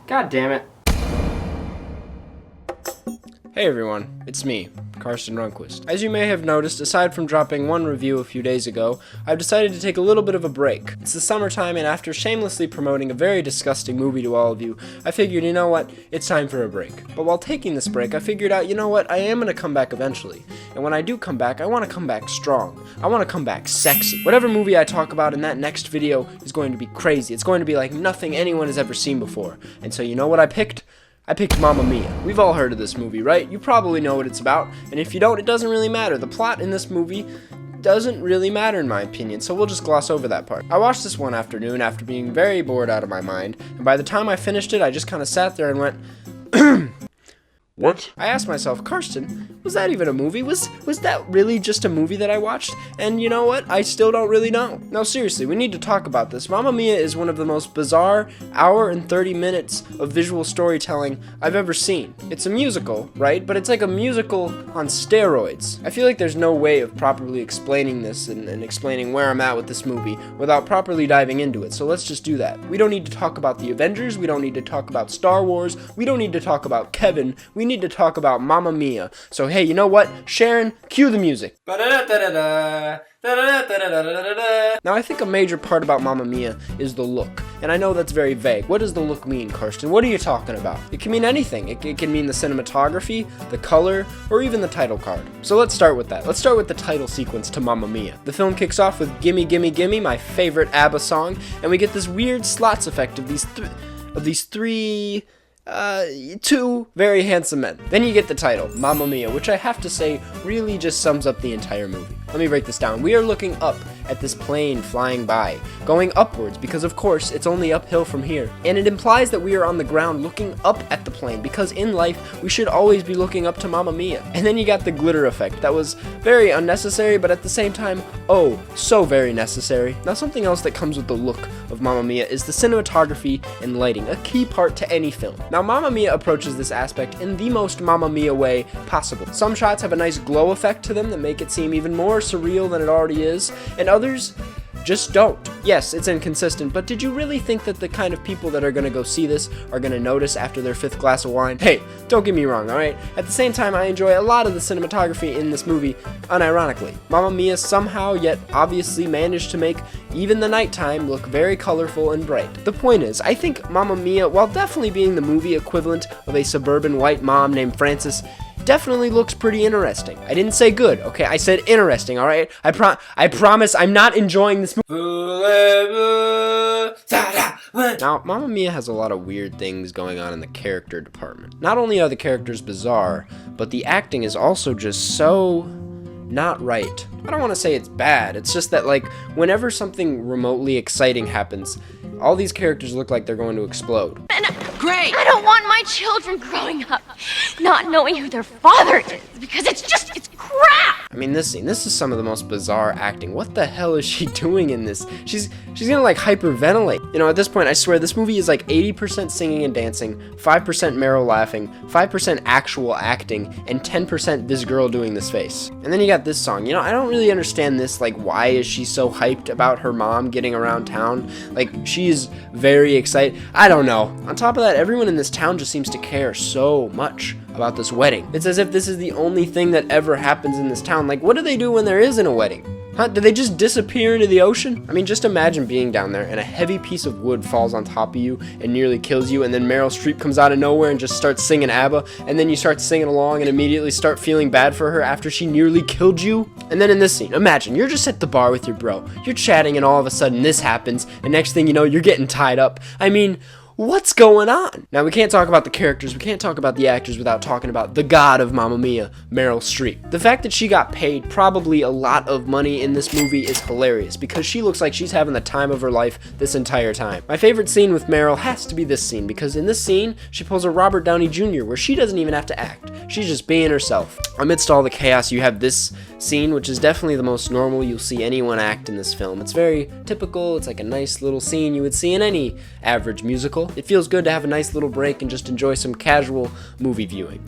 God damn it. Hey everyone, it's me, Karsten Runquist. As you may have noticed, aside from dropping one review a few days ago, I've decided to take a little bit of a break. It's the summertime, and after shamelessly promoting a very disgusting movie to all of you, I figured, you know what, it's time for a break. But while taking this break, I figured out, you know what, I am going to come back eventually. And when I do come back, I want to come back strong. I want to come back sexy. Whatever movie I talk about in that next video is going to be crazy. It's going to be like nothing anyone has ever seen before. And so you know what I picked? I picked Mamma Mia. We've all heard of this movie, right? You probably know what it's about, and if you don't, it doesn't really matter. The plot in this movie doesn't really matter in my opinion, so we'll just gloss over that part. I watched this one afternoon after being very bored out of my mind, and by the time I finished it, I just kind of sat there and went, What? I asked myself, Karsten, was that even a movie? Was that really just a movie that I watched? And you know what? I still don't really know. No, seriously, we need to talk about this. Mamma Mia is one of the most bizarre hour and 30 minutes of visual storytelling I've ever seen. It's a musical, right? But it's like a musical on steroids. I feel like there's no way of properly explaining this and explaining where I'm at with this movie without properly diving into it. So let's just do that. We don't need to talk about the Avengers. We don't need to talk about Star Wars. We don't need to talk about Kevin. We need to talk about Mamma Mia. So hey, you know what? Sharon, cue the music. Now I think a major part about Mamma Mia is the look. And I know that's very vague. What does the look mean, Karsten? What are you talking about? It can mean anything. It can mean the cinematography, the color, or even the title card. So let's start with that. Let's start with the title sequence to Mamma Mia. The film kicks off with Gimme Gimme Gimme, my favorite ABBA song, and we get this weird slots effect of two very handsome men. Then you get the title, Mamma Mia, which I have to say really just sums up the entire movie. Let me break this down. We are looking up at this plane flying by, going upwards because of course it's only uphill from here. And it implies that we are on the ground looking up at the plane because in life we should always be looking up to Mamma Mia. And then you got the glitter effect that was very unnecessary but at the same time, oh, so very necessary. Now something else that comes with the look of Mamma Mia is the cinematography and lighting, a key part to any film. Now Mamma Mia approaches this aspect in the most Mamma Mia way possible. Some shots have a nice glow effect to them that make it seem even more surreal than it already is, and others just don't. Yes, it's inconsistent, but did you really think that the kind of people that are gonna go see this are gonna notice after their 5th glass of wine? Hey, don't get me wrong, alright? At the same time, I enjoy a lot of the cinematography in this movie, unironically. Mamma Mia somehow, yet obviously managed to make even the nighttime look very colorful and bright. The point is, I think Mamma Mia, while definitely being the movie equivalent of a suburban white mom named Frances, definitely looks pretty interesting. I didn't say good, okay? I said interesting, alright? I promise I'm not enjoying this movie. Now, Mamma Mia has a lot of weird things going on in the character department. Not only are the characters bizarre, but the acting is also just so not right. I don't want to say it's bad, it's just that like whenever something remotely exciting happens, all these characters look like they're going to explode. Great! I don't want my children growing up not knowing who their father is, because it's crap! I mean, this is some of the most bizarre acting. What the hell is she doing in this? She's gonna like hyperventilate. You know, at this point, I swear, this movie is like 80% singing and dancing, 5% Meryl laughing, 5% actual acting, and 10% this girl doing this face. And then you got this song. You know, I don't really understand this, like, why is she so hyped about her mom getting around town? Like, she's very excited. I don't know. On top of that, everyone in this town just seems to care so much about this wedding. It's as if this is the only thing that ever happens in this town. Like, what do they do when there isn't a wedding? Huh? Do they just disappear into the ocean? I mean, just imagine being down there and a heavy piece of wood falls on top of you and nearly kills you, and then Meryl Streep comes out of nowhere and just starts singing ABBA, and then you start singing along and immediately start feeling bad for her after she nearly killed you. And then in this scene, imagine you're just at the bar with your bro, you're chatting, and all of a sudden this happens, and next thing you know, you're getting tied up. I mean, what's going on? Now, we can't talk about the characters, we can't talk about the actors without talking about the god of Mamma Mia, Meryl Streep. The fact that she got paid probably a lot of money in this movie is hilarious because she looks like she's having the time of her life this entire time. My favorite scene with Meryl has to be this scene because in this scene, she pulls a Robert Downey Jr. where she doesn't even have to act. She's just being herself. Amidst all the chaos, you have this scene, which is definitely the most normal you'll see anyone act in this film. It's very typical. It's like a nice little scene you would see in any average musical. It feels good to have a nice little break and just enjoy some casual movie viewing.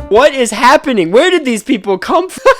What is happening? Where did these people come from?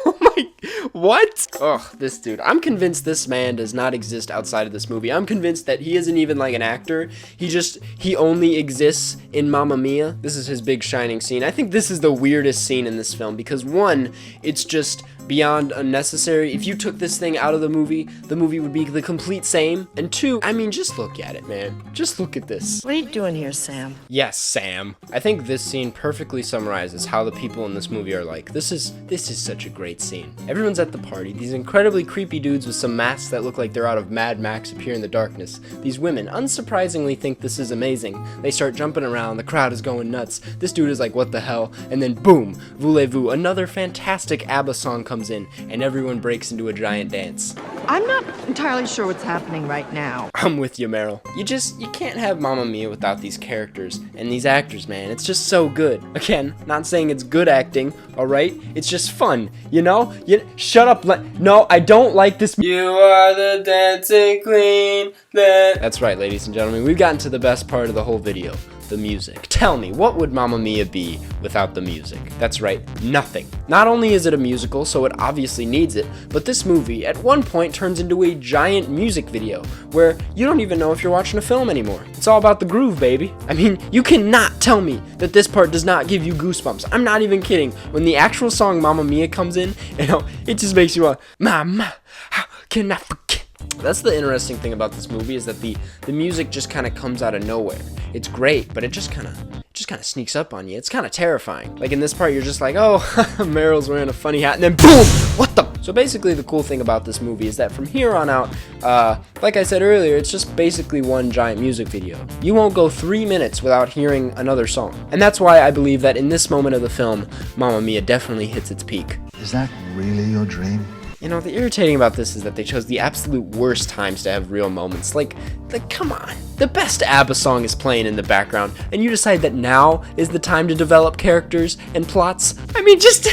Oh my, What? Ugh, this dude. I'm convinced this man does not exist outside of this movie. I'm convinced that he isn't even like an actor. He only exists in Mamma Mia. This is his big shining scene. I think this is the weirdest scene in this film because one, it's just beyond unnecessary. If you took this thing out of the movie would be the complete same. And two, I mean, just look at it, man. Just look at this. What are you doing here, Sam? Yes, Sam. I think this scene perfectly summarizes how the people in this movie are like. This is such a great scene. Everyone's at the party. These incredibly creepy dudes with some masks that look like they're out of Mad Max appear in the darkness. These women unsurprisingly think this is amazing. They start jumping around. The crowd is going nuts. This dude is like, what the hell? And then boom, voulez-vous, another fantastic ABBA song comes in, and everyone breaks into a giant dance. I'm not entirely sure what's happening right now. I'm with you, Meryl. You can't have Mamma Mia without these characters and these actors, man. It's just so good. Again, not saying it's good acting, alright? It's just fun, you know? Shut up, no, I don't like this. You are the dancing queen. That's right, ladies and gentlemen. We've gotten to the best part of the whole video. The music. Tell me, what would Mamma Mia be without the music? That's right, nothing. Not only is it a musical, so it obviously needs it, but this movie at one point turns into a giant music video where you don't even know if you're watching a film anymore. It's all about the groove, baby. I mean, you cannot tell me that this part does not give you goosebumps. I'm not even kidding. When the actual song Mamma Mia comes in, it just makes you want, Mama, how can I forget? That's the interesting thing about this movie is that the music just kind of comes out of nowhere. It's great, but it just kind of sneaks up on you. It's kind of terrifying. Like in this part, you're just like, oh, Meryl's wearing a funny hat, and then boom, what the? So basically the cool thing about this movie is that from here on out, like I said earlier, it's just basically one giant music video. You won't go 3 minutes without hearing another song. And that's why I believe that in this moment of the film, Mamma Mia definitely hits its peak. Is that really your dream? You know, the irritating about this is that they chose the absolute worst times to have real moments. Like, come on. The best ABBA song is playing in the background, and you decide that now is the time to develop characters and plots? I mean, just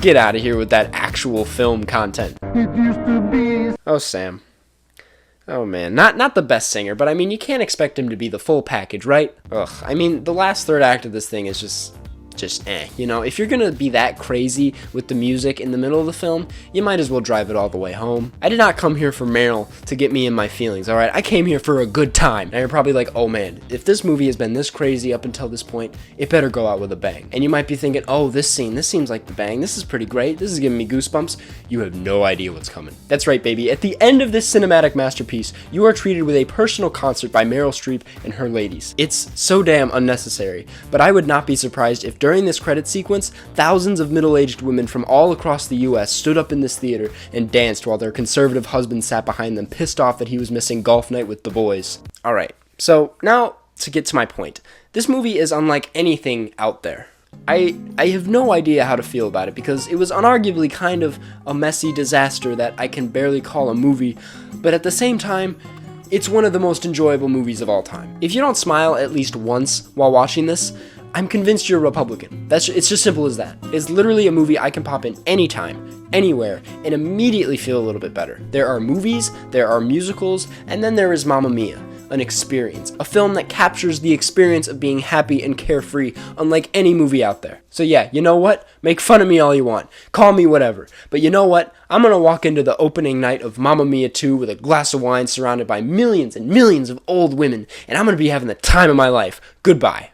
get out of here with that actual film content. It used to be. Oh, Sam. Oh, man. Not the best singer, but I mean, you can't expect him to be the full package, right? Ugh. I mean, the last third act of this thing is just you know, if you're gonna be that crazy with the music in the middle of the film, you might as well drive it all the way home. I did not come here for Meryl to get me in my feelings, alright? I came here for a good time. Now you're probably like, oh man, if this movie has been this crazy up until this point, it better go out with a bang. And you might be thinking, oh, this seems like the bang. This is pretty great. This is giving me goosebumps. You have no idea what's coming. That's right, baby. At the end of this cinematic masterpiece, you are treated with a personal concert by Meryl Streep and her ladies. It's so damn unnecessary, but I would not be surprised if during this credit sequence, thousands of middle-aged women from all across the US stood up in this theater and danced while their conservative husband sat behind them, pissed off that he was missing golf night with the boys. Alright, so now to get to my point. This movie is unlike anything out there. I have no idea how to feel about it because it was unarguably kind of a messy disaster that I can barely call a movie, but at the same time, it's one of the most enjoyable movies of all time. If you don't smile at least once while watching this, I'm convinced you're a Republican. It's just simple as that. It's literally a movie I can pop in anytime, anywhere, and immediately feel a little bit better. There are movies, there are musicals, and then there is Mamma Mia, an experience. A film that captures the experience of being happy and carefree, unlike any movie out there. So yeah, you know what? Make fun of me all you want. Call me whatever. But you know what? I'm gonna walk into the opening night of Mamma Mia 2 with a glass of wine surrounded by millions and millions of old women, and I'm gonna be having the time of my life. Goodbye.